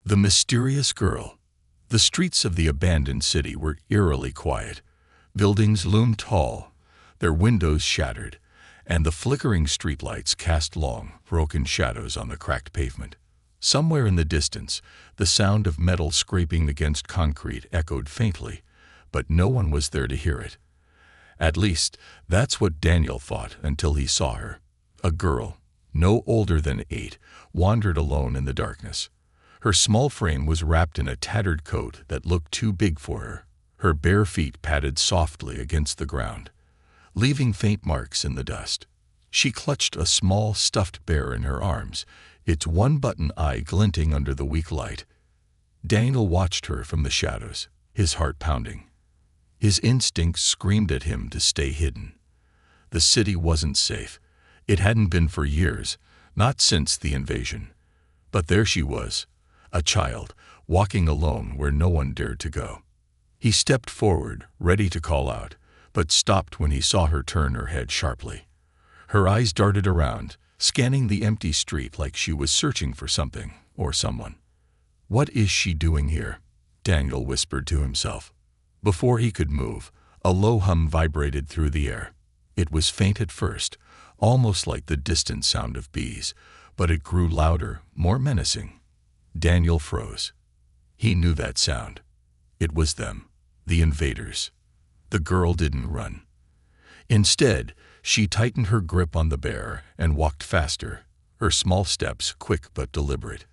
The mysterious girl. The streets of the abandoned city were eerily quiet. Buildings loomed tall, their windows shattered, and the flickering streetlights cast long, broken shadows on the cracked pavement. Somewhere in the distance, the sound of metal scraping against concrete echoed faintly, but no one was there to hear it. At least, that's what Daniel thought until he saw her. A girl, no older than 8, wandered alone in the darkness. Her small frame was wrapped in a tattered coat that looked too big for her. Her bare feet padded softly against the ground, leaving faint marks in the dust. She clutched a small stuffed bear in her arms, its one-button eye glinting under the weak light. Daniel watched her from the shadows, his heart pounding. His instincts screamed at him to stay hidden. The city wasn't safe. It hadn't been for years, not since the invasion. But there she was, a child, walking alone where no one dared to go. He stepped forward, ready to call out, but stopped when he saw her turn her head sharply. Her eyes darted around, scanning the empty street like she was searching for something or someone. "What is she doing here?" Daniel whispered to himself. Before he could move, a low hum vibrated through the air. It was faint at first, almost like the distant sound of bees, but it grew louder, more menacing. Daniel froze. He knew that sound. It was them, the invaders. The girl didn't run. Instead, she tightened her grip on the bear and walked faster, her small steps quick but deliberate.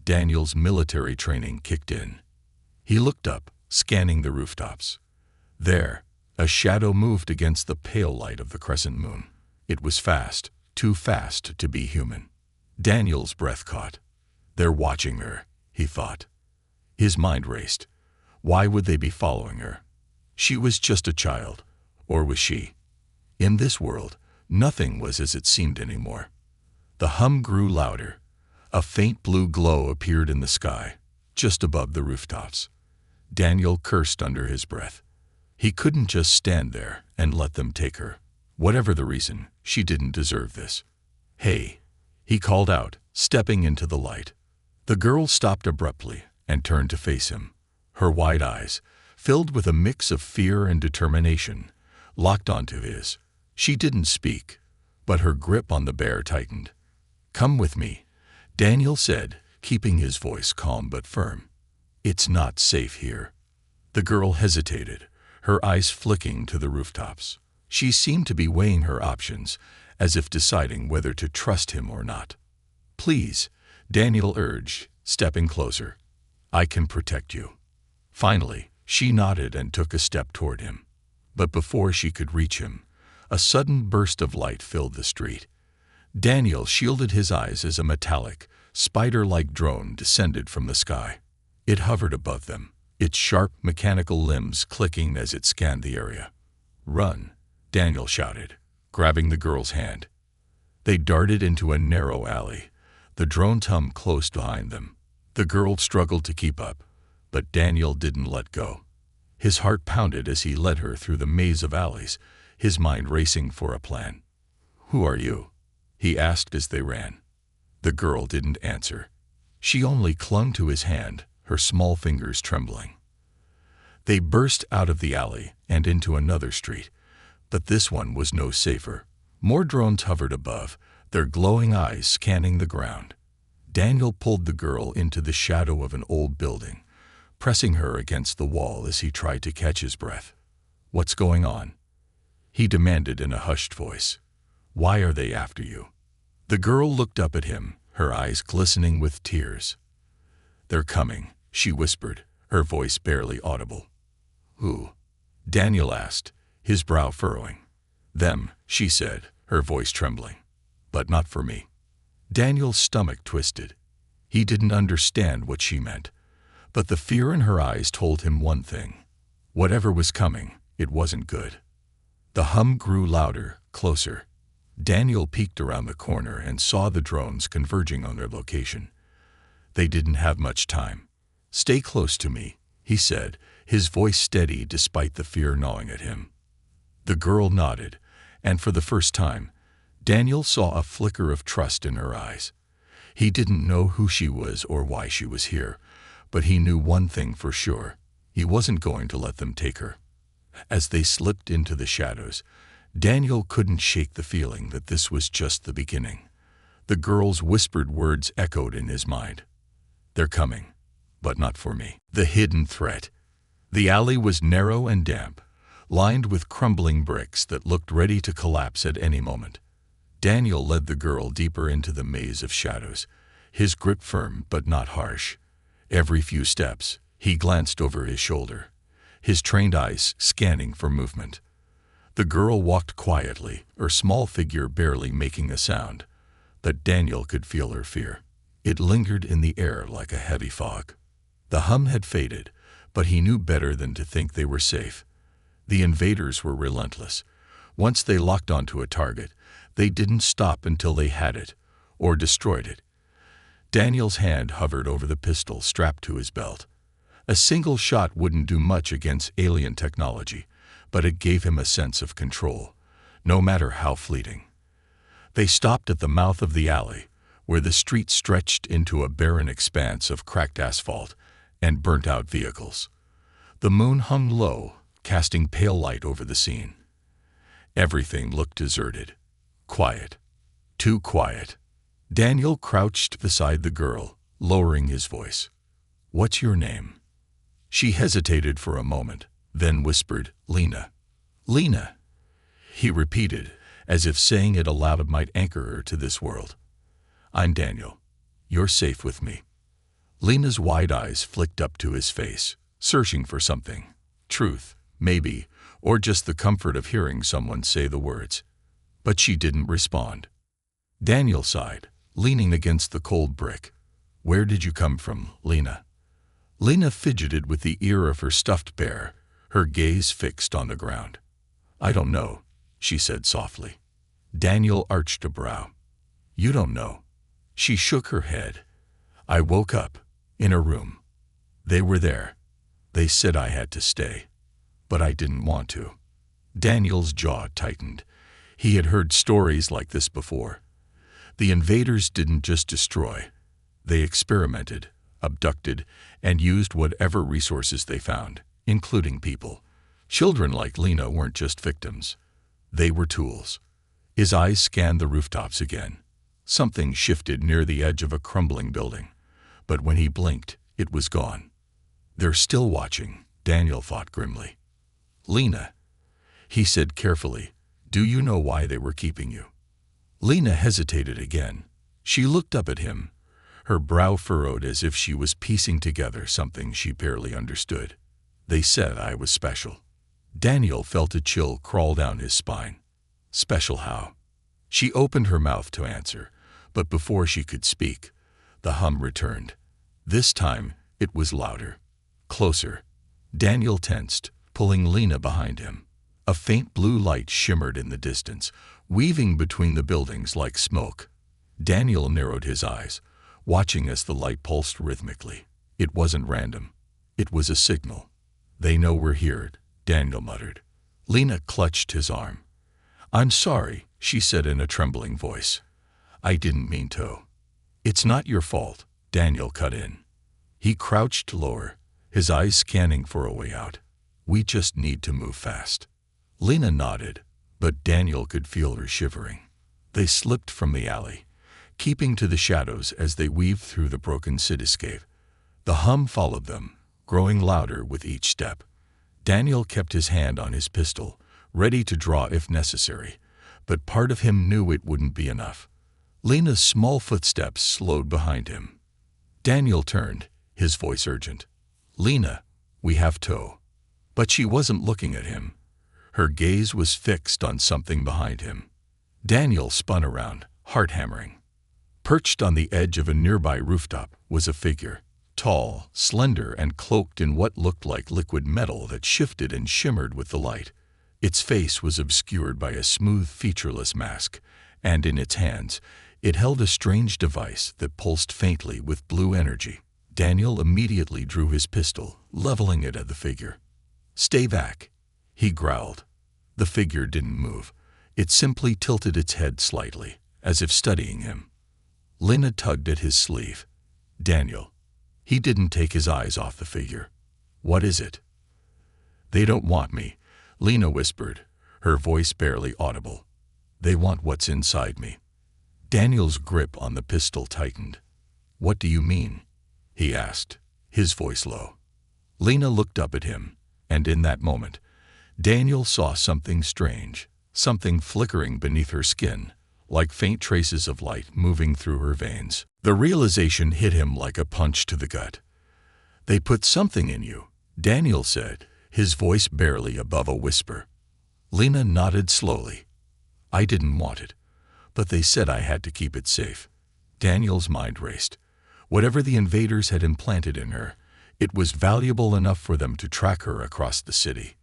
Daniel's military training kicked in. He looked up, scanning the rooftops. There, a shadow moved against the pale light of the crescent moon. It was fast, too fast to be human. Daniel's breath caught. "They're watching her," he thought. His mind raced. Why would they be following her? She was just a child. Or was she? In this world, nothing was as it seemed anymore. The hum grew louder. A faint blue glow appeared in the sky, just above the rooftops. Daniel cursed under his breath. He couldn't just stand there and let them take her. Whatever the reason, she didn't deserve this. "Hey," he called out, stepping into the light. The girl stopped abruptly and turned to face him. Her wide eyes, filled with a mix of fear and determination, locked onto his. She didn't speak, but her grip on the bear tightened. "Come with me," Daniel said, keeping his voice calm but firm. "It's not safe here." The girl hesitated, her eyes flicking to the rooftops. She seemed to be weighing her options, as if deciding whether to trust him or not. "Please," Daniel urged, stepping closer. "I can protect you." Finally, she nodded and took a step toward him. But before she could reach him, a sudden burst of light filled the street. Daniel shielded his eyes as a metallic, spider-like drone descended from the sky. It hovered above them, its sharp, mechanical limbs clicking as it scanned the area. "Run," Daniel shouted, grabbing the girl's hand. They darted into a narrow alley, the drone's hum close behind them. The girl struggled to keep up, but Daniel didn't let go. His heart pounded as he led her through the maze of alleys, his mind racing for a plan. "Who are you?" he asked as they ran. The girl didn't answer. She only clung to his hand, her small fingers trembling. They burst out of the alley and into another street, but this one was no safer. More drones hovered above, their glowing eyes scanning the ground. Daniel pulled the girl into the shadow of an old building, pressing her against the wall as he tried to catch his breath. "What's going on?" he demanded in a hushed voice. "Why are they after you?" The girl looked up at him, her eyes glistening with tears. "They're coming," she whispered, her voice barely audible. "Who?" Daniel asked, his brow furrowing. "Them," she said, her voice trembling. "But not for me." Daniel's stomach twisted. He didn't understand what she meant, but the fear in her eyes told him one thing. Whatever was coming, it wasn't good. The hum grew louder, closer. Daniel peeked around the corner and saw the drones converging on their location. They didn't have much time. "Stay close to me," he said, his voice steady despite the fear gnawing at him. The girl nodded, and for the first time, Daniel saw a flicker of trust in her eyes. He didn't know who she was or why she was here, but he knew one thing for sure. He wasn't going to let them take her. As they slipped into the shadows, Daniel couldn't shake the feeling that this was just the beginning. The girl's whispered words echoed in his mind. They're coming, but not for me. The hidden threat. The alley was narrow and damp, lined with crumbling bricks that looked ready to collapse at any moment. Daniel led the girl deeper into the maze of shadows, his grip firm but not harsh. Every few steps, he glanced over his shoulder, his trained eyes scanning for movement. The girl walked quietly, her small figure barely making a sound, but Daniel could feel her fear. It lingered in the air like a heavy fog. The hum had faded, but he knew better than to think they were safe. The invaders were relentless. Once they locked onto a target, they didn't stop until they had it, or destroyed it. Daniel's hand hovered over the pistol strapped to his belt. A single shot wouldn't do much against alien technology, but it gave him a sense of control, no matter how fleeting. They stopped at the mouth of the alley, where the street stretched into a barren expanse of cracked asphalt and burnt-out vehicles. The moon hung low, casting pale light over the scene. Everything looked deserted. Quiet. Too quiet. Daniel crouched beside the girl, lowering his voice. "What's your name?" She hesitated for a moment, then whispered, "Lena." "Lena," he repeated, as if saying it aloud might anchor her to this world. "I'm Daniel. You're safe with me." Lena's wide eyes flicked up to his face, searching for something. Truth, maybe, or just the comfort of hearing someone say the words. But she didn't respond. Daniel sighed, leaning against the cold brick. "Where did you come from, Lena?" Lena fidgeted with the ear of her stuffed bear, her gaze fixed on the ground. "I don't know," she said softly. Daniel arched a brow. "You don't know?" She shook her head. "I woke up, in a room. They were there. They said I had to stay. But I didn't want to." Daniel's jaw tightened. He had heard stories like this before. The invaders didn't just destroy. They experimented, abducted, and used whatever resources they found, including people. Children like Lena weren't just victims. They were tools. His eyes scanned the rooftops again. Something shifted near the edge of a crumbling building. But when he blinked, it was gone. "They're still watching," Daniel thought grimly. "Lena," he said carefully, "do you know why they were keeping you?" Lena hesitated again. She looked up at him, her brow furrowed as if she was piecing together something she barely understood. "They said I was special." Daniel felt a chill crawl down his spine. "Special how?" She opened her mouth to answer, but before she could speak, the hum returned. This time, it was louder, closer. Daniel tensed, pulling Lena behind him. A faint blue light shimmered in the distance, weaving between the buildings like smoke. Daniel narrowed his eyes, watching as the light pulsed rhythmically. It wasn't random. It was a signal. "They know we're here," Daniel muttered. Lena clutched his arm. "I'm sorry," she said in a trembling voice. "I didn't mean to." "It's not your fault," Daniel cut in. He crouched lower, his eyes scanning for a way out. "We just need to move fast." Lena nodded, but Daniel could feel her shivering. They slipped from the alley, keeping to the shadows as they weaved through the broken cityscape. The hum followed them, growing louder with each step. Daniel kept his hand on his pistol, ready to draw if necessary, but part of him knew it wouldn't be enough. Lena's small footsteps slowed behind him. Daniel turned, his voice urgent. "Lena, we have to." But she wasn't looking at him. Her gaze was fixed on something behind him. Daniel spun around, heart hammering. Perched on the edge of a nearby rooftop was a figure, tall, slender, and cloaked in what looked like liquid metal that shifted and shimmered with the light. Its face was obscured by a smooth, featureless mask, and in its hands, it held a strange device that pulsed faintly with blue energy. Daniel immediately drew his pistol, leveling it at the figure. "Stay back," he growled. The figure didn't move. It simply tilted its head slightly, as if studying him. Lena tugged at his sleeve. Daniel. He didn't take his eyes off the figure. What is it? They don't want me, Lena whispered, her voice barely audible. They want what's inside me. Daniel's grip on the pistol tightened. What do you mean? He asked, his voice low. Lena looked up at him, and in that moment, Daniel saw something strange, something flickering beneath her skin, like faint traces of light moving through her veins. The realization hit him like a punch to the gut. They put something in you, Daniel said, his voice barely above a whisper. Lena nodded slowly. I didn't want it, but they said I had to keep it safe. Daniel's mind raced. Whatever the invaders had implanted in her, it was valuable enough for them to track her across the city.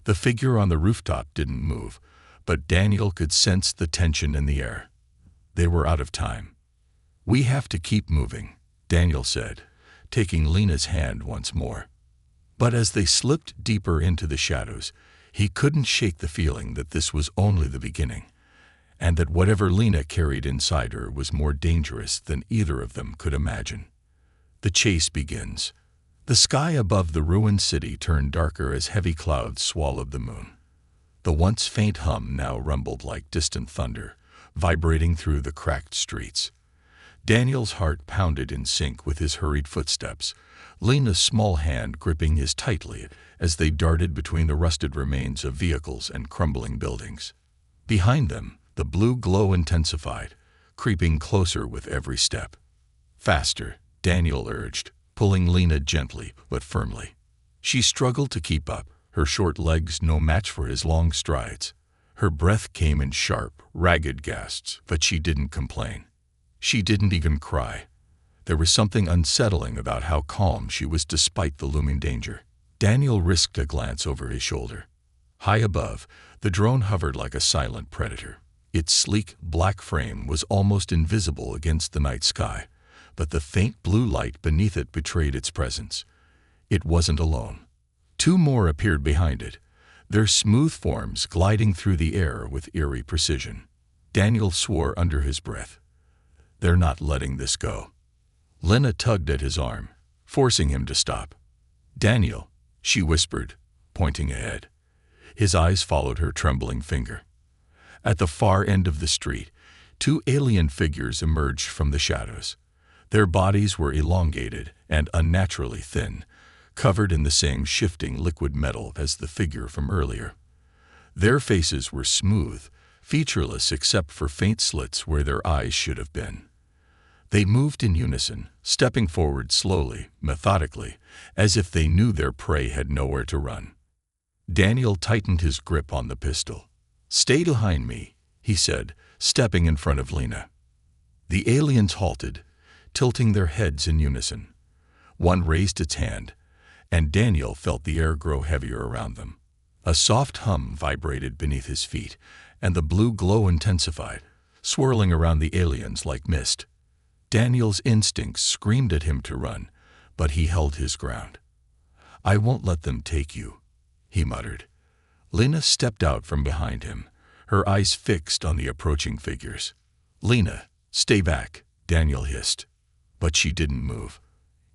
The figure on the rooftop didn't move, but Daniel could sense the tension in the air. They were out of time. We have to keep moving, Daniel said, taking Lena's hand once more. But as they slipped deeper into the shadows, he couldn't shake the feeling that this was only the beginning, and that whatever Lena carried inside her was more dangerous than either of them could imagine. The chase begins. The sky above the ruined city turned darker as heavy clouds swallowed the moon. The once faint hum now rumbled like distant thunder, vibrating through the cracked streets. Daniel's heart pounded in sync with his hurried footsteps, Lena's small hand gripping his tightly as they darted between the rusted remains of vehicles and crumbling buildings. Behind them, the blue glow intensified, creeping closer with every step. Faster, Daniel urged, pulling Lena gently but firmly. She struggled to keep up, her short legs no match for his long strides. Her breath came in sharp, ragged gasps, but she didn't complain. She didn't even cry. There was something unsettling about how calm she was despite the looming danger. Daniel risked a glance over his shoulder. High above, the drone hovered like a silent predator. Its sleek, black frame was almost invisible against the night sky, but the faint blue light beneath it betrayed its presence. It wasn't alone. Two more appeared behind it, their smooth forms gliding through the air with eerie precision. Daniel swore under his breath. They're not letting this go. Lena tugged at his arm, forcing him to stop. Daniel, she whispered, pointing ahead. His eyes followed her trembling finger. At the far end of the street, two alien figures emerged from the shadows. Their bodies were elongated and unnaturally thin, covered in the same shifting liquid metal as the figure from earlier. Their faces were smooth, featureless except for faint slits where their eyes should have been. They moved in unison, stepping forward slowly, methodically, as if they knew their prey had nowhere to run. Daniel tightened his grip on the pistol. Stay behind me, he said, stepping in front of Lena. The aliens halted, tilting their heads in unison. One raised its hand, and Daniel felt the air grow heavier around them. A soft hum vibrated beneath his feet, and the blue glow intensified, swirling around the aliens like mist. Daniel's instincts screamed at him to run, but he held his ground. I won't let them take you, he muttered. Lena stepped out from behind him, her eyes fixed on the approaching figures. Lena, stay back, Daniel hissed. But she didn't move.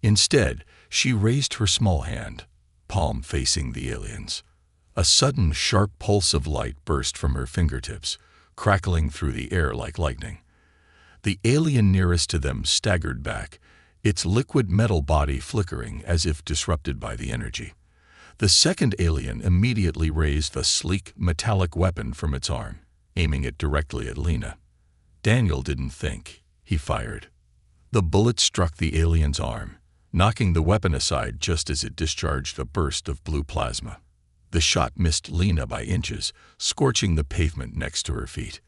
Instead, she raised her small hand, palm facing the aliens. A sudden sharp pulse of light burst from her fingertips, crackling through the air like lightning. The alien nearest to them staggered back, its liquid metal body flickering as if disrupted by the energy. The second alien immediately raised a sleek, metallic weapon from its arm, aiming it directly at Lena. Daniel didn't think. He fired. The bullet struck the alien's arm, knocking the weapon aside just as it discharged a burst of blue plasma. The shot missed Lena by inches, scorching the pavement next to her feet.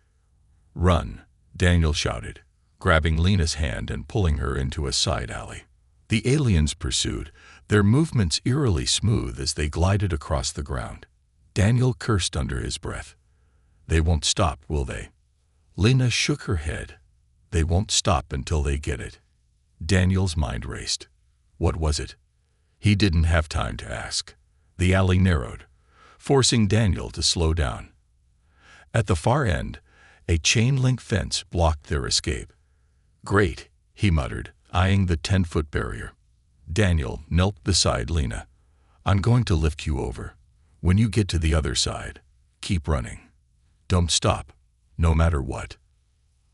Run, Daniel shouted, grabbing Lena's hand and pulling her into a side alley. The aliens pursued, their movements eerily smooth as they glided across the ground. Daniel cursed under his breath. They won't stop, will they? Lena shook her head. They won't stop until they get it. Daniel's mind raced. What was it? He didn't have time to ask. The alley narrowed, forcing Daniel to slow down. At the far end, a chain-link fence blocked their escape. Great, he muttered, eyeing the 10-foot barrier. Daniel knelt beside Lena. I'm going to lift you over. When you get to the other side, keep running. Don't stop, no matter what.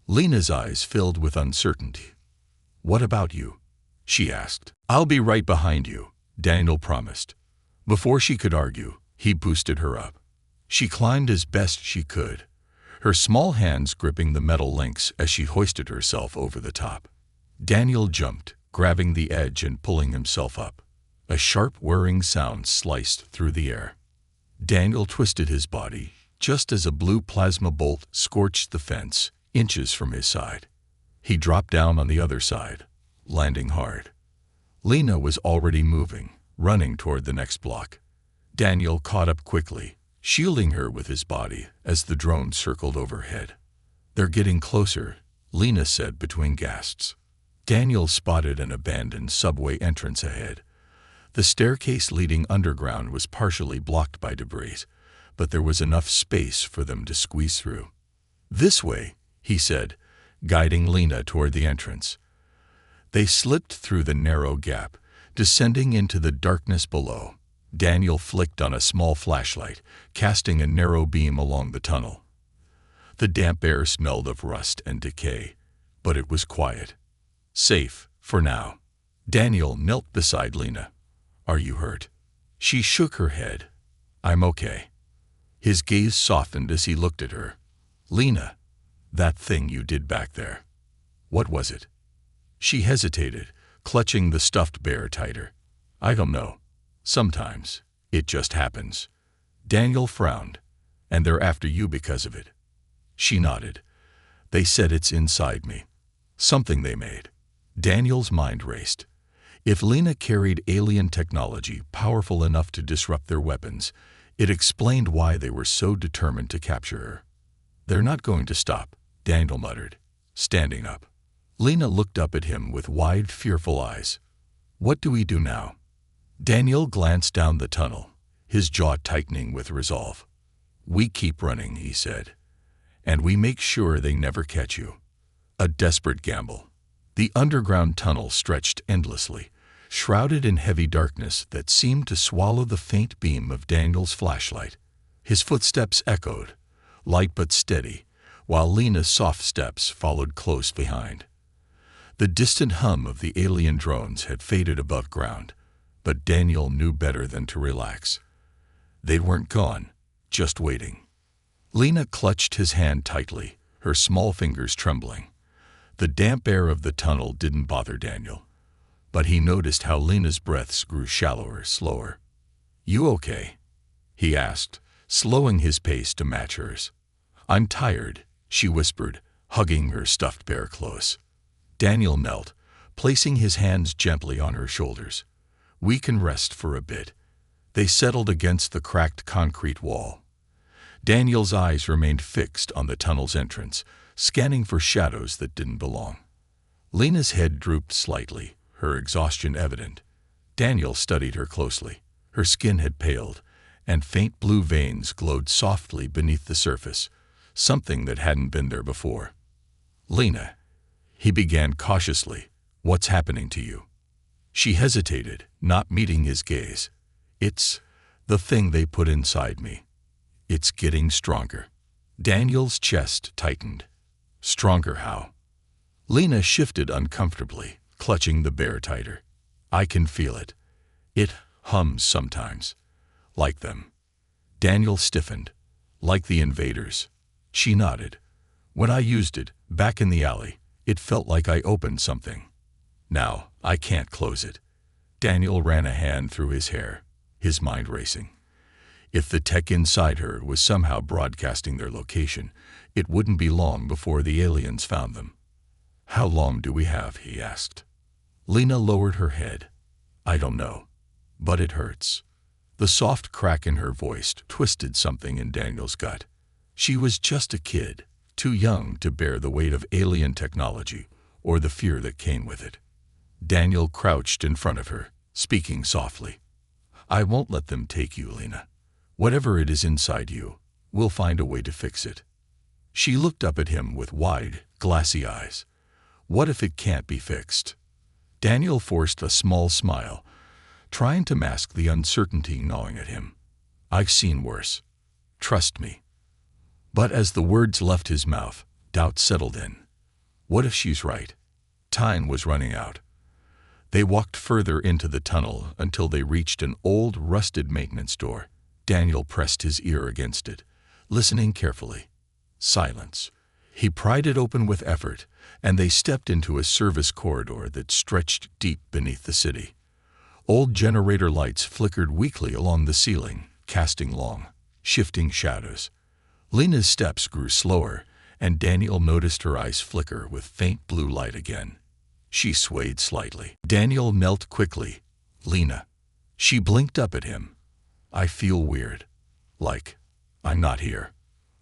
Lena's eyes filled with uncertainty. What about you? She asked. I'll be right behind you, Daniel promised. Before she could argue, he boosted her up. She climbed as best she could, her small hands gripping the metal links as she hoisted herself over the top. Daniel jumped, grabbing the edge and pulling himself up. A sharp whirring sound sliced through the air. Daniel twisted his body, just as a blue plasma bolt scorched the fence, inches from his side. He dropped down on the other side, landing hard. Lena was already moving, running toward the next block. Daniel caught up quickly, shielding her with his body as the drone circled overhead. They're getting closer, Lena said between gasps. Daniel spotted an abandoned subway entrance ahead. The staircase leading underground was partially blocked by debris, but there was enough space for them to squeeze through. This way, he said, guiding Lena toward the entrance. They slipped through the narrow gap, descending into the darkness below. Daniel flicked on a small flashlight, casting a narrow beam along the tunnel. The damp air smelled of rust and decay, but it was quiet. Safe, for now. Daniel knelt beside Lena. Are you hurt? She shook her head. I'm okay. His gaze softened as he looked at her. Lena, that thing you did back there. What was it? She hesitated, clutching the stuffed bear tighter. I don't know. Sometimes, it just happens. Daniel frowned. And they're after you because of it. She nodded. They said it's inside me. Something they made. Daniel's mind raced. If Lena carried alien technology powerful enough to disrupt their weapons, it explained why they were so determined to capture her. They're not going to stop, Daniel muttered, standing up. Lena looked up at him with wide, fearful eyes. What do we do now? Daniel glanced down the tunnel, his jaw tightening with resolve. We keep running, he said, and we make sure they never catch you. A desperate gamble. The underground tunnel stretched endlessly, shrouded in heavy darkness that seemed to swallow the faint beam of Daniel's flashlight. His footsteps echoed, light but steady, while Lena's soft steps followed close behind. The distant hum of the alien drones had faded above ground, but Daniel knew better than to relax. They weren't gone, just waiting. Lena clutched his hand tightly, her small fingers trembling. The damp air of the tunnel didn't bother Daniel, but he noticed how Lena's breaths grew shallower, slower. You okay? He asked, slowing his pace to match hers. I'm tired, she whispered, hugging her stuffed bear close. Daniel knelt, placing his hands gently on her shoulders. We can rest for a bit. They settled against the cracked concrete wall. Daniel's eyes remained fixed on the tunnel's entrance, scanning for shadows that didn't belong. Lena's head drooped slightly, her exhaustion evident. Daniel studied her closely. Her skin had paled, and faint blue veins glowed softly beneath the surface, something that hadn't been there before. Lena, he began cautiously, what's happening to you? She hesitated, not meeting his gaze. It's the thing they put inside me. It's getting stronger. Daniel's chest tightened. Stronger how? Lena shifted uncomfortably, clutching the bear tighter. I can feel it. It hums sometimes. Like them. Daniel stiffened. Like the invaders. She nodded. When I used it, back in the alley, it felt like I opened something. Now, I can't close it. Daniel ran a hand through his hair, his mind racing. If the tech inside her was somehow broadcasting their location, it wouldn't be long before the aliens found them. How long do we have? He asked. Lena lowered her head. I don't know, but it hurts. The soft crack in her voice twisted something in Daniel's gut. She was just a kid, too young to bear the weight of alien technology or the fear that came with it. Daniel crouched in front of her, speaking softly. I won't let them take you, Lena. Whatever it is inside you, we'll find a way to fix it. She looked up at him with wide, glassy eyes. What if it can't be fixed? Daniel forced a small smile, trying to mask the uncertainty gnawing at him. I've seen worse. Trust me. But as the words left his mouth, doubt settled in. What if she's right? Time was running out. They walked further into the tunnel until they reached an old, rusted maintenance door. Daniel pressed his ear against it, listening carefully. Silence. He pried it open with effort, and they stepped into a service corridor that stretched deep beneath the city. Old generator lights flickered weakly along the ceiling, casting long, shifting shadows. Lena's steps grew slower, and Daniel noticed her eyes flicker with faint blue light again. She swayed slightly. Daniel knelt quickly. Lena. She blinked up at him. I feel weird. Like I'm not here.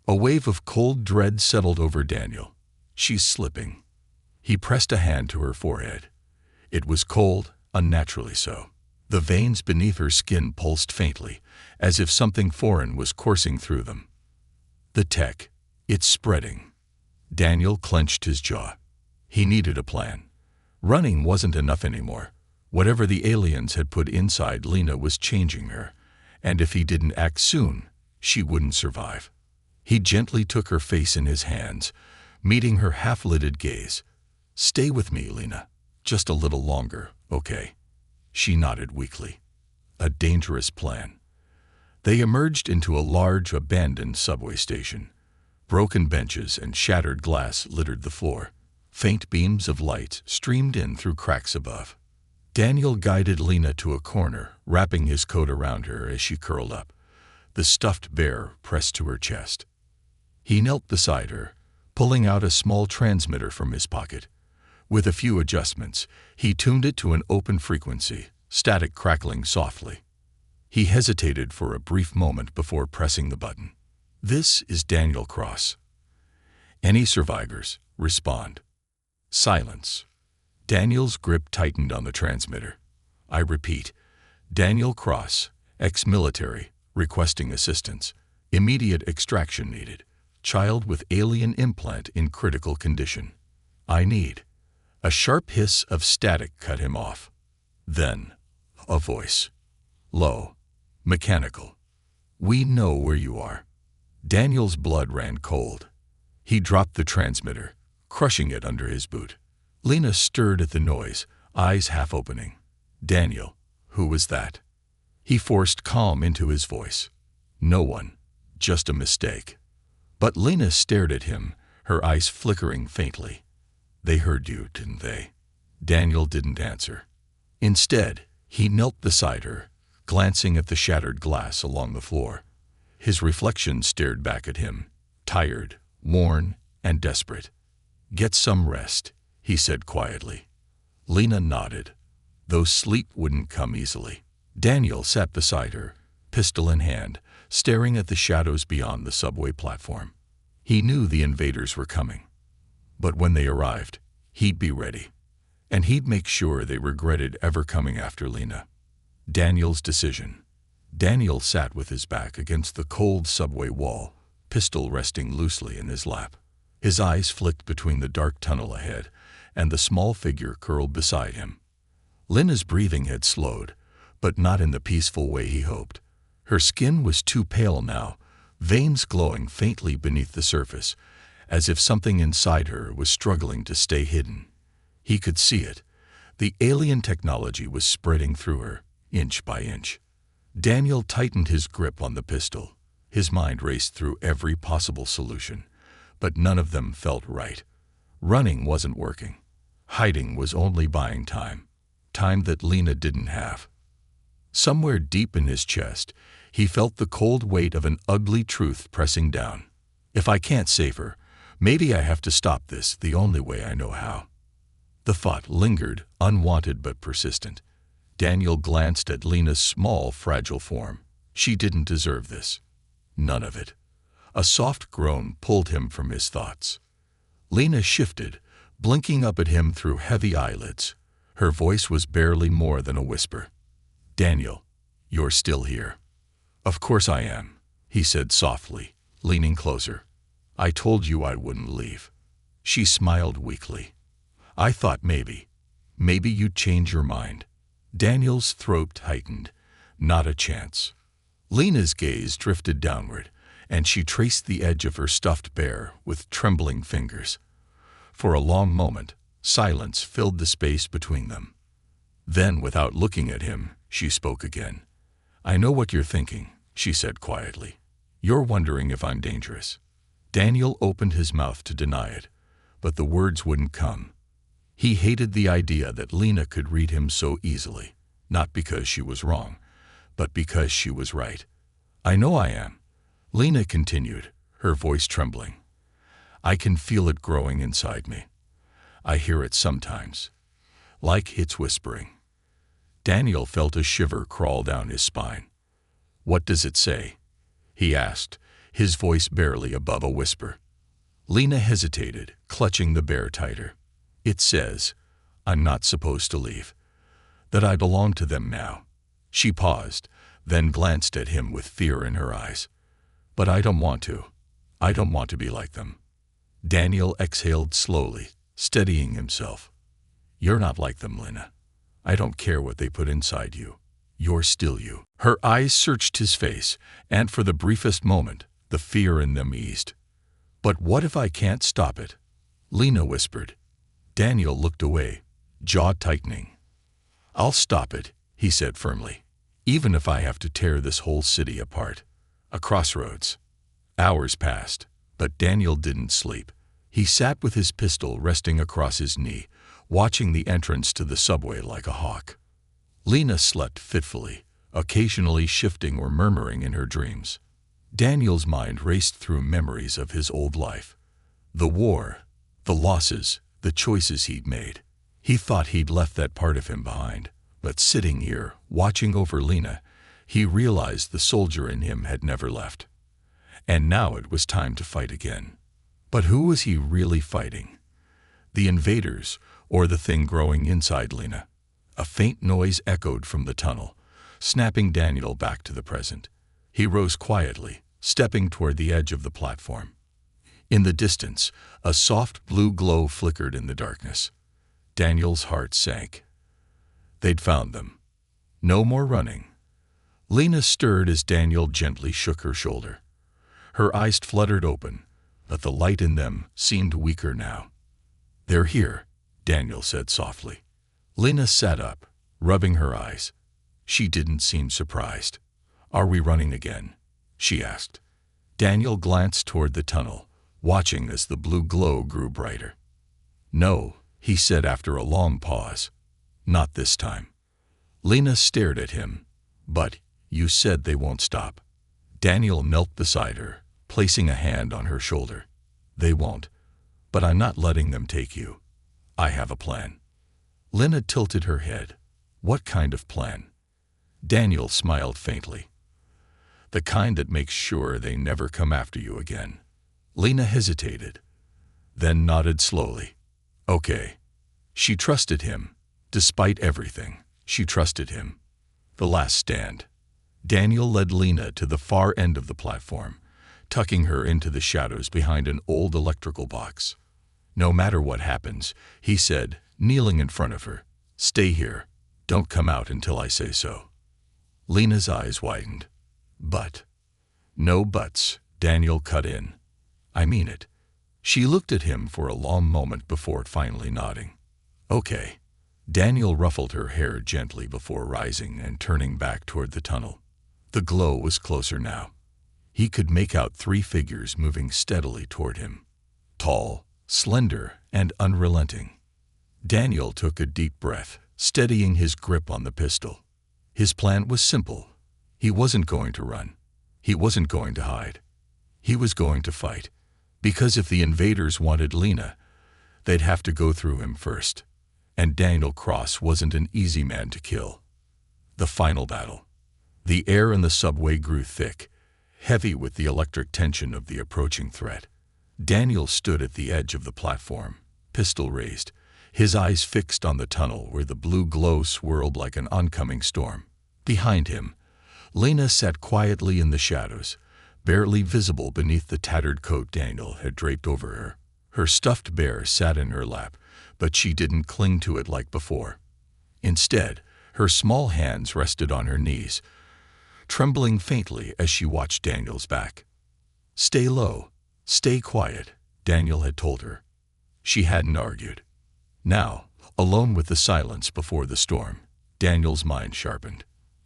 A wave of cold dread settled over Daniel. She's slipping. He pressed a hand to her forehead. It was cold, unnaturally so. The veins beneath her skin pulsed faintly, as if something foreign was coursing through them. The tech. It's spreading. Daniel clenched his jaw. He needed a plan. Running wasn't enough anymore. Whatever the aliens had put inside Lena was changing her, and if he didn't act soon, she wouldn't survive. He gently took her face in his hands, meeting her half-lidded gaze. Stay with me, Lena. Just a little longer, okay? She nodded weakly. A dangerous plan. They emerged into a large, abandoned subway station. Broken benches and shattered glass littered the floor. Faint beams of light streamed in through cracks above. Daniel guided Lena to a corner, wrapping his coat around her as she curled up, the stuffed bear pressed to her chest. He knelt beside her, pulling out a small transmitter from his pocket. With a few adjustments, he tuned it to an open frequency, static crackling softly. He hesitated for a brief moment before pressing the button. This is Daniel Cross. Any survivors, respond. Silence. Daniel's grip tightened on the transmitter. I repeat, Daniel Cross, ex-military, requesting assistance. Immediate extraction needed. Child with alien implant in critical condition. I need. A sharp hiss of static cut him off. Then, a voice. Low. Mechanical. We know where you are. Daniel's blood ran cold. He dropped the transmitter, crushing it under his boot. Lena stirred at the noise, eyes half opening. Daniel, who was that? He forced calm into his voice. No one. Just a mistake. But Lena stared at him, her eyes flickering faintly. They heard you, didn't they? Daniel didn't answer. Instead, he knelt beside her, glancing at the shattered glass along the floor. His reflection stared back at him, tired, worn, and desperate. Get some rest, he said quietly. Lena nodded, though sleep wouldn't come easily. Daniel sat beside her, pistol in hand, staring at the shadows beyond the subway platform. He knew the invaders were coming. But when they arrived, he'd be ready. And he'd make sure they regretted ever coming after Lena. Daniel's decision. Daniel sat with his back against the cold subway wall, pistol resting loosely in his lap. His eyes flicked between the dark tunnel ahead and the small figure curled beside him. Lena's breathing had slowed, but not in the peaceful way he hoped. Her skin was too pale now, veins glowing faintly beneath the surface, as if something inside her was struggling to stay hidden. He could see it. The alien technology was spreading through her, inch by inch. Daniel tightened his grip on the pistol. His mind raced through every possible solution, but none of them felt right. Running wasn't working. Hiding was only buying time. Time that Lena didn't have. Somewhere deep in his chest, he felt the cold weight of an ugly truth pressing down. If I can't save her, maybe I have to stop this the only way I know how. The thought lingered, unwanted but persistent. Daniel glanced at Lena's small, fragile form. She didn't deserve this. None of it. A soft groan pulled him from his thoughts. Lena shifted, blinking up at him through heavy eyelids. Her voice was barely more than a whisper. Daniel, you're still here. Of course I am, he said softly, leaning closer. I told you I wouldn't leave. She smiled weakly. I thought maybe you'd change your mind." Daniel's throat tightened. Not a chance. Lena's gaze drifted downward, and she traced the edge of her stuffed bear with trembling fingers. For a long moment, silence filled the space between them. Then, without looking at him, she spoke again. "I know what you're thinking," she said quietly. "You're wondering if I'm dangerous." Daniel opened his mouth to deny it, but the words wouldn't come. He hated the idea that Lena could read him so easily, not because she was wrong, but because she was right. "I know I am," Lena continued, her voice trembling. "I can feel it growing inside me. I hear it sometimes, like it's whispering." Daniel felt a shiver crawl down his spine. "What does it say?" he asked, his voice barely above a whisper. Lena hesitated, clutching the bear tighter. "It says, I'm not supposed to leave. That I belong to them now." She paused, then glanced at him with fear in her eyes. "But I don't want to. I don't want to be like them." Daniel exhaled slowly, steadying himself. "You're not like them, Lena. I don't care what they put inside you. You're still you." Her eyes searched his face, and for the briefest moment, the fear in them eased. "But what if I can't stop it?" Lena whispered. Daniel looked away, jaw tightening. "I'll stop it," he said firmly, "even if I have to tear this whole city apart." A crossroads. Hours passed, but Daniel didn't sleep. He sat with his pistol resting across his knee, watching the entrance to the subway like a hawk. Lena slept fitfully, occasionally shifting or murmuring in her dreams. Daniel's mind raced through memories of his old life. The war, the losses, the choices he'd made. He thought he'd left that part of him behind, but sitting here, watching over Lena, he realized the soldier in him had never left. And now it was time to fight again. But who was he really fighting? The invaders, or the thing growing inside Lena? A faint noise echoed from the tunnel, snapping Daniel back to the present. He rose quietly, stepping toward the edge of the platform. In the distance, a soft blue glow flickered in the darkness. Daniel's heart sank. They'd found them. No more running. Lena stirred as Daniel gently shook her shoulder. Her eyes fluttered open, but the light in them seemed weaker now. "They're here," Daniel said softly. Lena sat up, rubbing her eyes. She didn't seem surprised. "Are we running again?" she asked. Daniel glanced toward the tunnel, watching as the blue glow grew brighter. "No," he said after a long pause. "Not this time." Lena stared at him. "But you said they won't stop." Daniel knelt beside her, placing a hand on her shoulder. "They won't, but I'm not letting them take you. I have a plan." Lena tilted her head. "What kind of plan?" Daniel smiled faintly. "The kind that makes sure they never come after you again." Lena hesitated, then nodded slowly. "Okay." She trusted him. Despite everything, she trusted him. The last stand. Daniel led Lena to the far end of the platform, tucking her into the shadows behind an old electrical box. "No matter what happens," he said, kneeling in front of her, "stay here. Don't come out until I say so." Lena's eyes widened. "But—" "No buts," Daniel cut in. "I mean it." She looked at him for a long moment before finally nodding. "Okay." Daniel ruffled her hair gently before rising and turning back toward the tunnel. The glow was closer now. He could make out 3 figures moving steadily toward him. Tall, slender, and unrelenting. Daniel took a deep breath, steadying his grip on the pistol. His plan was simple. He wasn't going to run. He wasn't going to hide. He was going to fight. Because if the invaders wanted Lena, they'd have to go through him first. And Daniel Cross wasn't an easy man to kill. The final battle. The air in the subway grew thick, heavy with the electric tension of the approaching threat. Daniel stood at the edge of the platform, pistol raised, his eyes fixed on the tunnel where the blue glow swirled like an oncoming storm. Behind him, Lena sat quietly in the shadows, barely visible beneath the tattered coat Daniel had draped over her. Her stuffed bear sat in her lap, but she didn't cling to it like before. Instead, her small hands rested on her knees, trembling faintly as she watched Daniel's back. "Stay low, stay quiet," Daniel had told her. She hadn't argued. Now, alone with the silence before the storm, Daniel's mind sharpened.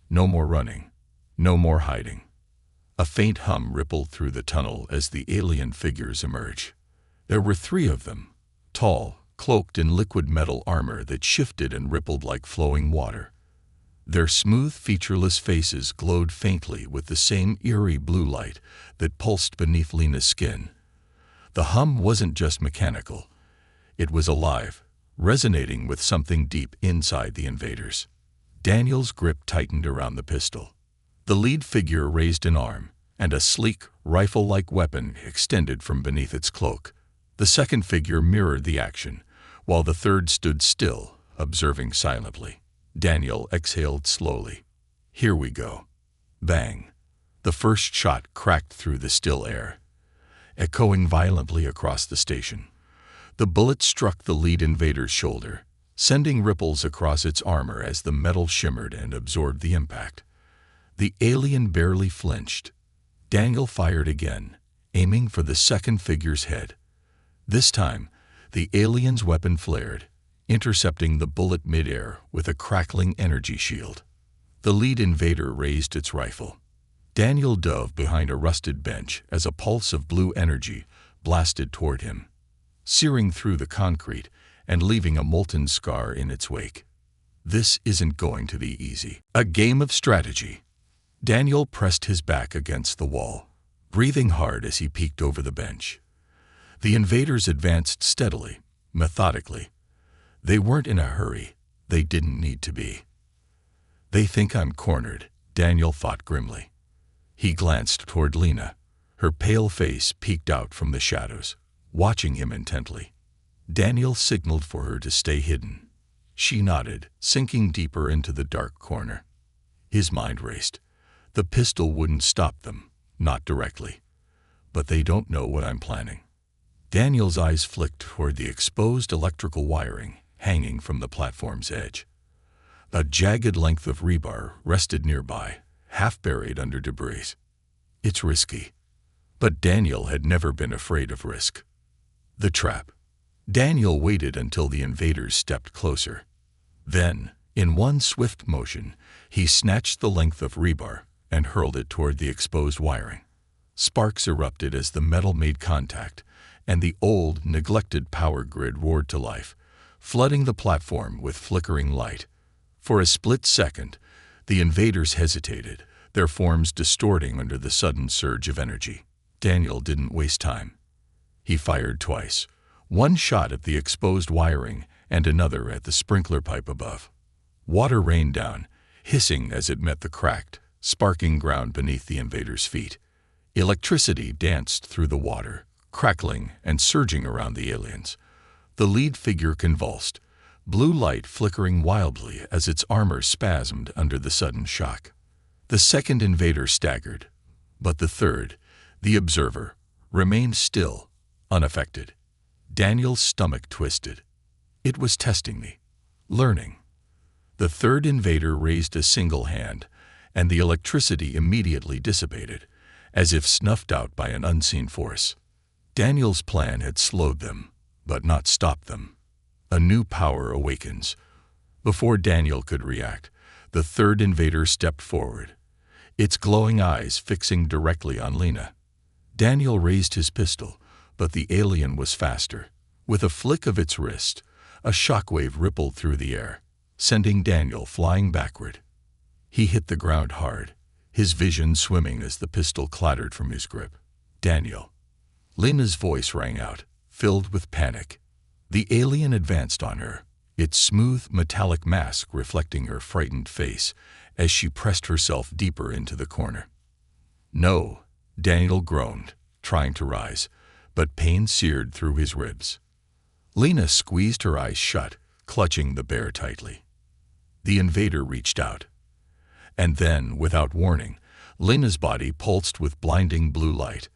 No more running, no more hiding. A faint hum rippled through the tunnel as the alien figures emerged. There were 3 of them, tall, cloaked in liquid metal armor that shifted and rippled like flowing water. Their smooth, featureless faces glowed faintly with the same eerie blue light that pulsed beneath Lena's skin. The hum wasn't just mechanical. It was alive, resonating with something deep inside the invaders. Daniel's grip tightened around the pistol. The lead figure raised an arm, and a sleek, rifle-like weapon extended from beneath its cloak. The second figure mirrored the action, while the third stood still, observing silently. Daniel exhaled slowly. "Here we go." Bang! The first shot cracked through the still air, echoing violently across the station. The bullet struck the lead invader's shoulder, sending ripples across its armor as the metal shimmered and absorbed the impact. The alien barely flinched. Daniel fired again, aiming for the second figure's head. This time, the alien's weapon flared, intercepting the bullet midair with a crackling energy shield. The lead invader raised its rifle. Daniel dove behind a rusted bench as a pulse of blue energy blasted toward him, searing through the concrete and leaving a molten scar in its wake. This isn't going to be easy. A game of strategy. Daniel pressed his back against the wall, breathing hard as he peeked over the bench. The invaders advanced steadily, methodically. They weren't in a hurry. They didn't need to be. "They think I'm cornered," Daniel thought grimly. He glanced toward Lena. Her pale face peeked out from the shadows, watching him intently. Daniel signaled for her to stay hidden. She nodded, sinking deeper into the dark corner. His mind raced. The pistol wouldn't stop them, not directly. But they don't know what I'm planning. Daniel's eyes flicked toward the exposed electrical wiring hanging from the platform's edge. A jagged length of rebar rested nearby, half buried under debris. It's risky. But Daniel had never been afraid of risk. The trap. Daniel waited until the invaders stepped closer. Then, in one swift motion, he snatched the length of rebar and hurled it toward the exposed wiring. Sparks erupted as the metal made contact, and the old, neglected power grid roared to life, flooding the platform with flickering light. For a split second, the invaders hesitated, their forms distorting under the sudden surge of energy. Daniel didn't waste time. He fired twice, one shot at the exposed wiring and another at the sprinkler pipe above. Water rained down, hissing as it met the cracked, sparking ground beneath the invaders' feet. Electricity danced through the water, crackling and surging around the aliens. The lead figure convulsed, blue light flickering wildly as its armor spasmed under the sudden shock. The second invader staggered, but the third, the observer, remained still, unaffected. Daniel's stomach twisted. It was testing me, learning. The third invader raised a single hand, and the electricity immediately dissipated, as if snuffed out by an unseen force. Daniel's plan had slowed them, but not stopped them. A new power awakens. Before Daniel could react, the third invader stepped forward, its glowing eyes fixing directly on Lena. Daniel raised his pistol, but the alien was faster. With a flick of its wrist, a shockwave rippled through the air, sending Daniel flying backward. He hit the ground hard, his vision swimming as the pistol clattered from his grip. "Daniel." Lena's voice rang out, filled with panic. The alien advanced on her, its smooth, metallic mask reflecting her frightened face as she pressed herself deeper into the corner. "No," Daniel groaned, trying to rise, but pain seared through his ribs. Lena squeezed her eyes shut, clutching the bear tightly. The invader reached out. And then, without warning, Lena's body pulsed with blinding blue light.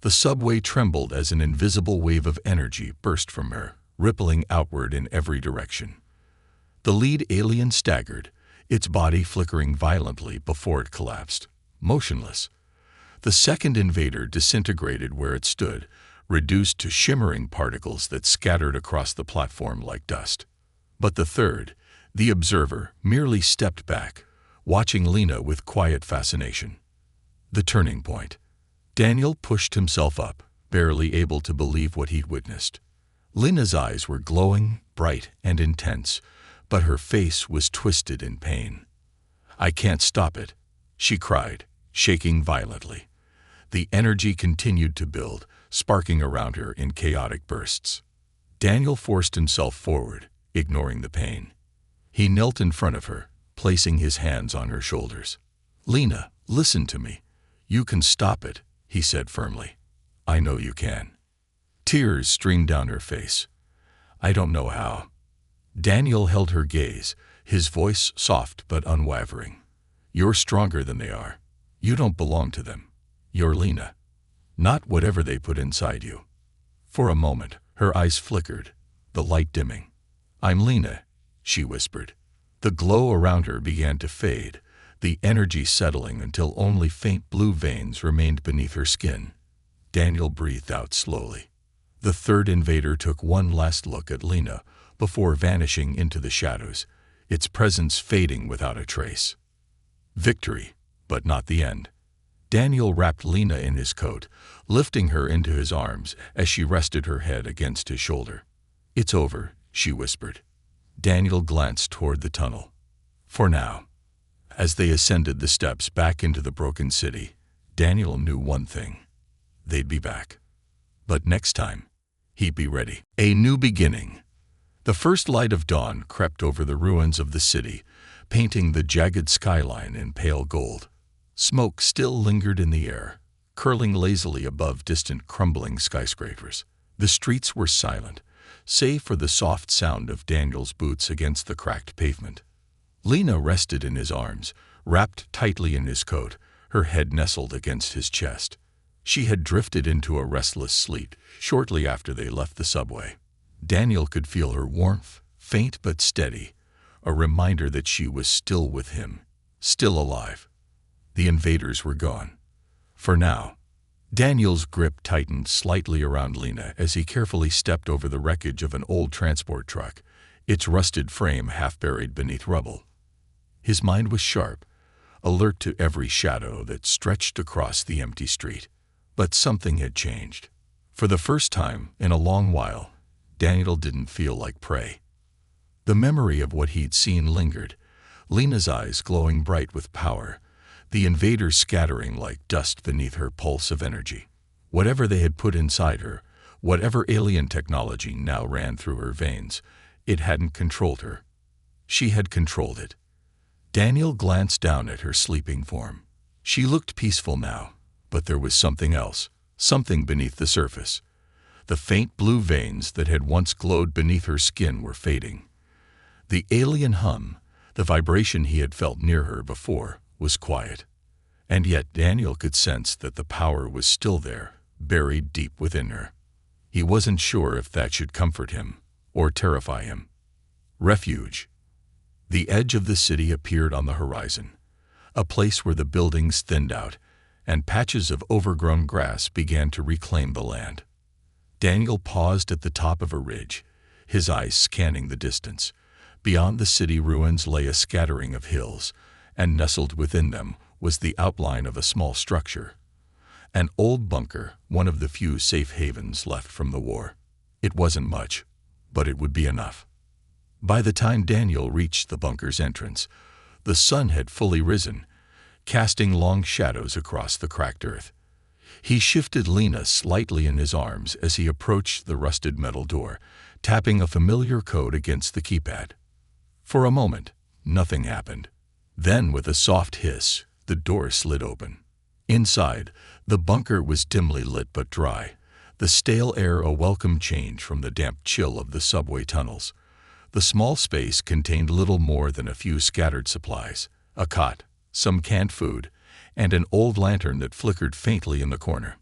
The subway trembled as an invisible wave of energy burst from her, rippling outward in every direction. The lead alien staggered, its body flickering violently before it collapsed, motionless. The second invader disintegrated where it stood, reduced to shimmering particles that scattered across the platform like dust. But the third, the observer, merely stepped back, watching Lena with quiet fascination. The turning point. Daniel pushed himself up, barely able to believe what he'd witnessed. Lena's eyes were glowing, bright, and intense, but her face was twisted in pain. "I can't stop it," she cried, shaking violently. The energy continued to build, sparking around her in chaotic bursts. Daniel forced himself forward, ignoring the pain. He knelt in front of her, placing his hands on her shoulders. "Lena, listen to me. You can stop it," he said firmly. "I know you can." Tears streamed down her face. "I don't know how." Daniel held her gaze, his voice soft but unwavering. "You're stronger than they are. You don't belong to them. You're Lena. Not whatever they put inside you." For a moment, her eyes flickered, the light dimming. "I'm Lena," she whispered. The glow around her began to fade, the energy settling until only faint blue veins remained beneath her skin. Daniel breathed out slowly. The third invader took one last look at Lena before vanishing into the shadows, its presence fading without a trace. Victory, but not the end. Daniel wrapped Lena in his coat, lifting her into his arms as she rested her head against his shoulder. "It's over," she whispered. Daniel glanced toward the tunnel. For now. As they ascended the steps back into the broken city, Daniel knew one thing. They'd be back. But next time, he'd be ready. A new beginning. The first light of dawn crept over the ruins of the city, painting the jagged skyline in pale gold. Smoke still lingered in the air, curling lazily above distant crumbling skyscrapers. The streets were silent, save for the soft sound of Daniel's boots against the cracked pavement. Lena rested in his arms, wrapped tightly in his coat, her head nestled against his chest. She had drifted into a restless sleep shortly after they left the subway. Daniel could feel her warmth, faint but steady, a reminder that she was still with him, still alive. The invaders were gone. For now. Daniel's grip tightened slightly around Lena as he carefully stepped over the wreckage of an old transport truck, its rusted frame half buried beneath rubble. His mind was sharp, alert to every shadow that stretched across the empty street. But something had changed. For the first time in a long while, Daniel didn't feel like prey. The memory of what he'd seen lingered, Lena's eyes glowing bright with power, the invaders scattering like dust beneath her pulse of energy. Whatever they had put inside her, whatever alien technology now ran through her veins, it hadn't controlled her. She had controlled it. Daniel glanced down at her sleeping form. She looked peaceful now, but there was something else, something beneath the surface. The faint blue veins that had once glowed beneath her skin were fading. The alien hum, the vibration he had felt near her before, was quiet. And yet Daniel could sense that the power was still there, buried deep within her. He wasn't sure if that should comfort him or terrify him. Refuge. The edge of the city appeared on the horizon, a place where the buildings thinned out, and patches of overgrown grass began to reclaim the land. Daniel paused at the top of a ridge, his eyes scanning the distance. Beyond the city ruins lay a scattering of hills, and nestled within them was the outline of a small structure. An old bunker, one of the few safe havens left from the war. It wasn't much, but it would be enough. By the time Daniel reached the bunker's entrance, the sun had fully risen, casting long shadows across the cracked earth. He shifted Lena slightly in his arms as he approached the rusted metal door, tapping a familiar code against the keypad. For a moment, nothing happened. Then, with a soft hiss, the door slid open. Inside, the bunker was dimly lit but dry, the stale air a welcome change from the damp chill of the subway tunnels. The small space contained little more than a few scattered supplies, a cot, some canned food, and an old lantern that flickered faintly in the corner.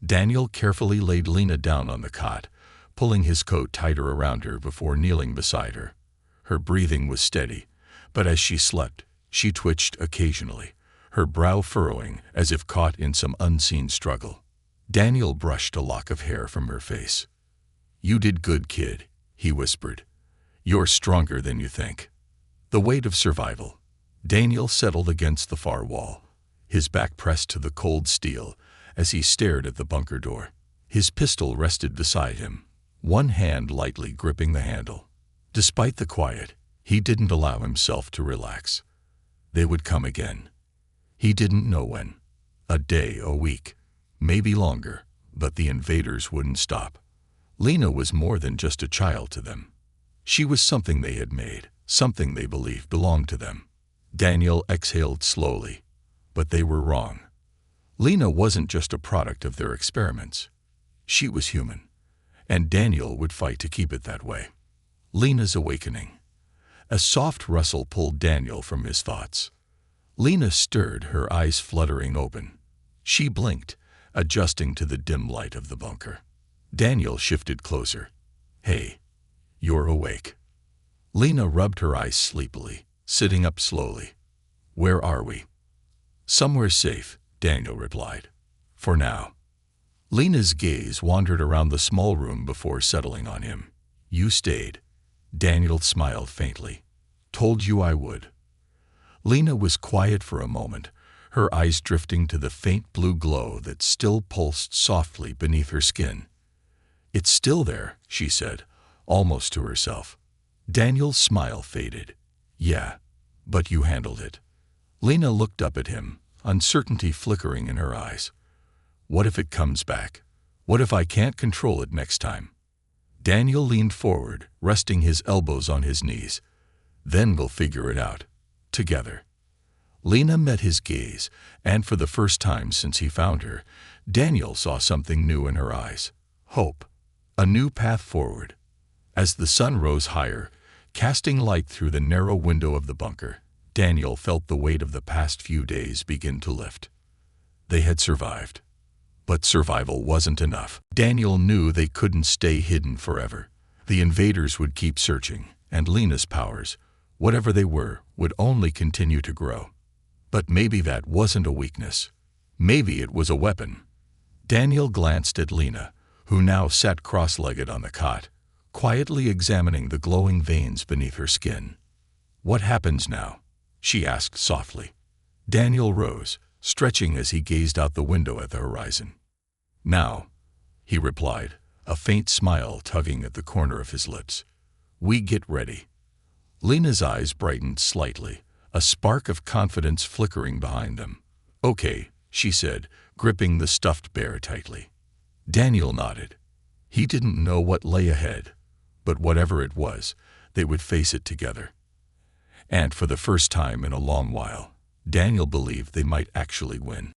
Daniel carefully laid Lena down on the cot, pulling his coat tighter around her before kneeling beside her. Her breathing was steady, but as she slept, she twitched occasionally, her brow furrowing as if caught in some unseen struggle. Daniel brushed a lock of hair from her face. "You did good, kid," he whispered. "You're stronger than you think." The weight of survival. Daniel settled against the far wall, his back pressed to the cold steel as he stared at the bunker door. His pistol rested beside him, one hand lightly gripping the handle. Despite the quiet, he didn't allow himself to relax. They would come again. He didn't know when. A day, a week, maybe longer, but the invaders wouldn't stop. Lena was more than just a child to them. She was something they had made, something they believed belonged to them. Daniel exhaled slowly, but they were wrong. Lena wasn't just a product of their experiments. She was human, and Daniel would fight to keep it that way. Lena's awakening. A soft rustle pulled Daniel from his thoughts. Lena stirred, her eyes fluttering open. She blinked, adjusting to the dim light of the bunker. Daniel shifted closer. "Hey, you're awake." Lena rubbed her eyes sleepily, sitting up slowly. "Where are we?" "Somewhere safe," Daniel replied. "For now." Lena's gaze wandered around the small room before settling on him. "You stayed." Daniel smiled faintly. "Told you I would." Lena was quiet for a moment, her eyes drifting to the faint blue glow that still pulsed softly beneath her skin. "It's still there," she said, almost to herself. Daniel's smile faded. "Yeah, but you handled it." Lena looked up at him, uncertainty flickering in her eyes. "What if it comes back? What if I can't control it next time?" Daniel leaned forward, resting his elbows on his knees. "Then we'll figure it out. Together." Lena met his gaze, and for the first time since he found her, Daniel saw something new in her eyes. Hope. A new path forward. As the sun rose higher, casting light through the narrow window of the bunker, Daniel felt the weight of the past few days begin to lift. They had survived. But survival wasn't enough. Daniel knew they couldn't stay hidden forever. The invaders would keep searching, and Lena's powers, whatever they were, would only continue to grow. But maybe that wasn't a weakness. Maybe it was a weapon. Daniel glanced at Lena, who now sat cross-legged on the cot, quietly examining the glowing veins beneath her skin. "What happens now?" she asked softly. Daniel rose, stretching as he gazed out the window at the horizon. "Now," he replied, a faint smile tugging at the corner of his lips, "we get ready." Lena's eyes brightened slightly, a spark of confidence flickering behind them. "Okay," she said, gripping the stuffed bear tightly. Daniel nodded. He didn't know what lay ahead, but whatever it was, they would face it together. And for the first time in a long while, Daniel believed they might actually win.